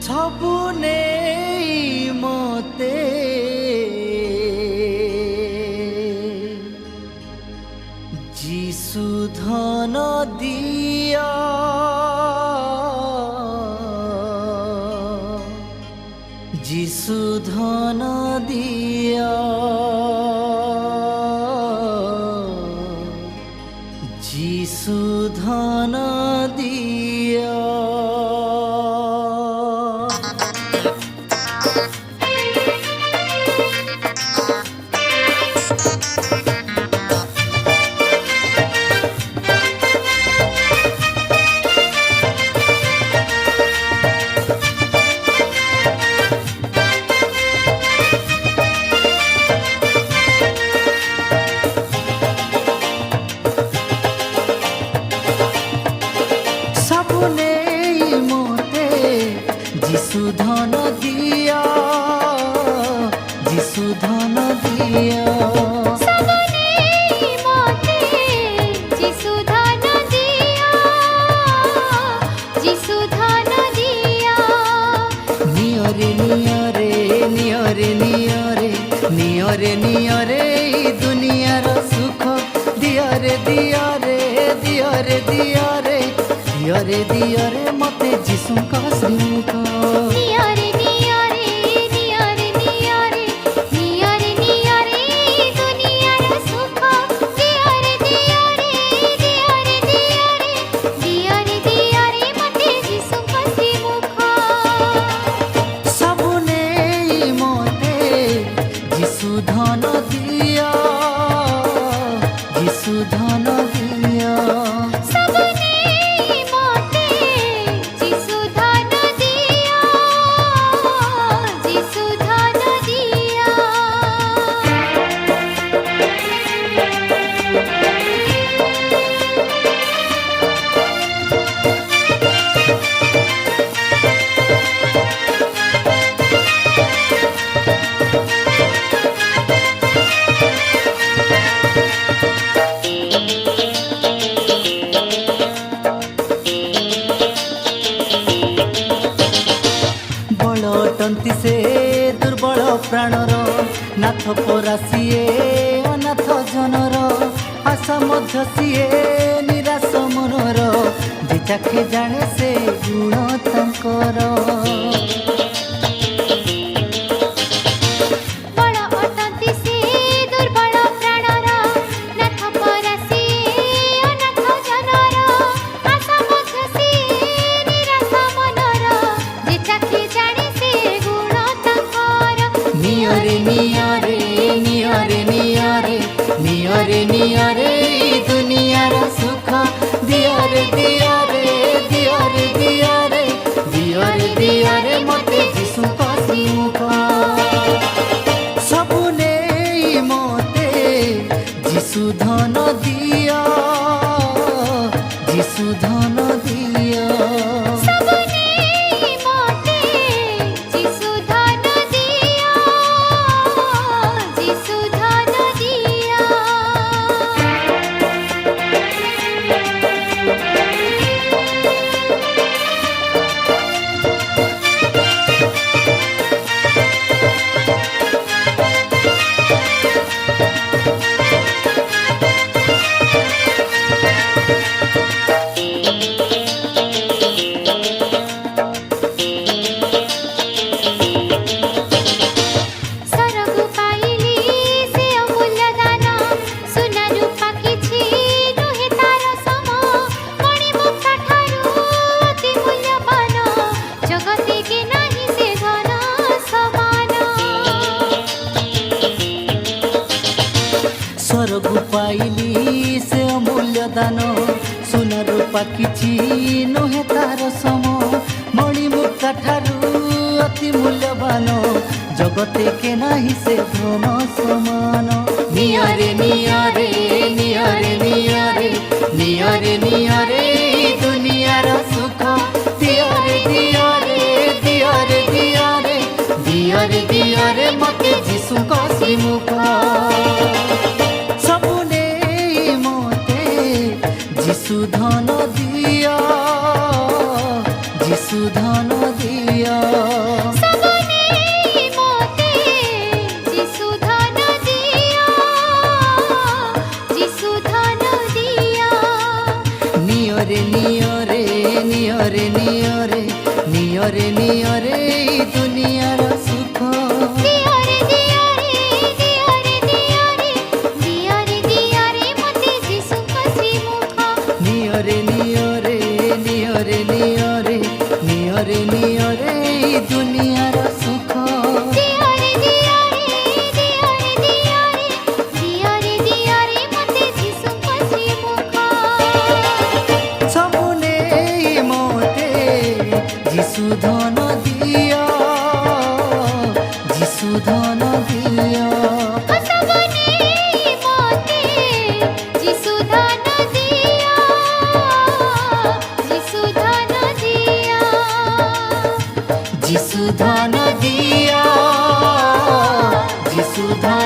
सबु नेई मते जीसु धन दिया जीसु धन दिया जीसु धन दिया। जीसु धन दिया जीसु धन दिया जीसु धन दिया जीसु धन दिया। नियरे नियरे नियरे नियरे नियरे नियरे दुनियार सुख दिया रे दिया रे दिया रे दिया रे दिया रे दिया रे मते जीसु का श्रीमुख। नियरे नियरे नियरे नियरे नियरे नियरे दुनियार सुख दिया रे दिया रे दिया रे दिया रे दिया रे दिया रे मते जीसु का श्रीमुख। सबु नेई मते जीसु धन दिया जीसु धन दिया। सबु नेई मते जीसु धन दिया जीसु धन दिया। बलटंती से दुर्बल प्राणर नाथ परा सीए अनाथ जनर आशा मध्य सीए निराश मनर जे चाखे जाने से गुण तांकर। बड़ अटंती से दुर्बल प्राणर नाथ परासी अनाथ जनर आशा मध्य सिए निराश मनर जे चाखे जाने से गुण तांकर। नियरे नियरे नियरे नियरे नियरे नियरे दुनियार सुख दिया रे दिया रे दिया रे दिया रे दिया रे दिया रे मते जीसु का श्रीमुख। सबु नेई मते जीसु धन दिया जीसु धन दिया। सबु नेई मते जीसु धन दिया जीसु धन दिया। सरगु पाइली से अमूल्य दान सुना रूपा किछि नुहे तार सम मणिमुक्ता ठारू अति मूल्यवान जगते के नाही से धन समान। स्वर्ग पाइली से अमूल्य दान सुना रूपा किछि नुहे तार सम मणिमुक्ता ठारू अति मूल्यवान जगते के नाही से धन समान। नियरे नियरे नियरे नियरे नियरे नियरे दुनियार सुख दिया रे दिया रे दिया रे दिया रे दिया रे दिया रे मते जीसु का श्रीमुख। सबु नेई मते जीसु धन दिया जीसु धन धन दिया सबने मोते जिसु धन दिया जिसु धन दिया नियरे नियरे नियरे नियरे नियरे नियरे ई दुनियार सुख दिया रे दिया रे दिया रे दिया रे दिया रे दिया रे मते जिसु कसी मुखा नियरे नियरे नियरे नियरे नियरे नियरे ई दुनियार सुख दिया रे दिया रे दिया रे दिया रे दिया रे दिया रे मते जिसु कसी मुखा सबने मोते जिसु धन दिया जिसु धन दिया सबने मोते जिसु धन दिया जिसु धन दिया जिसु धन दिया जिसु धन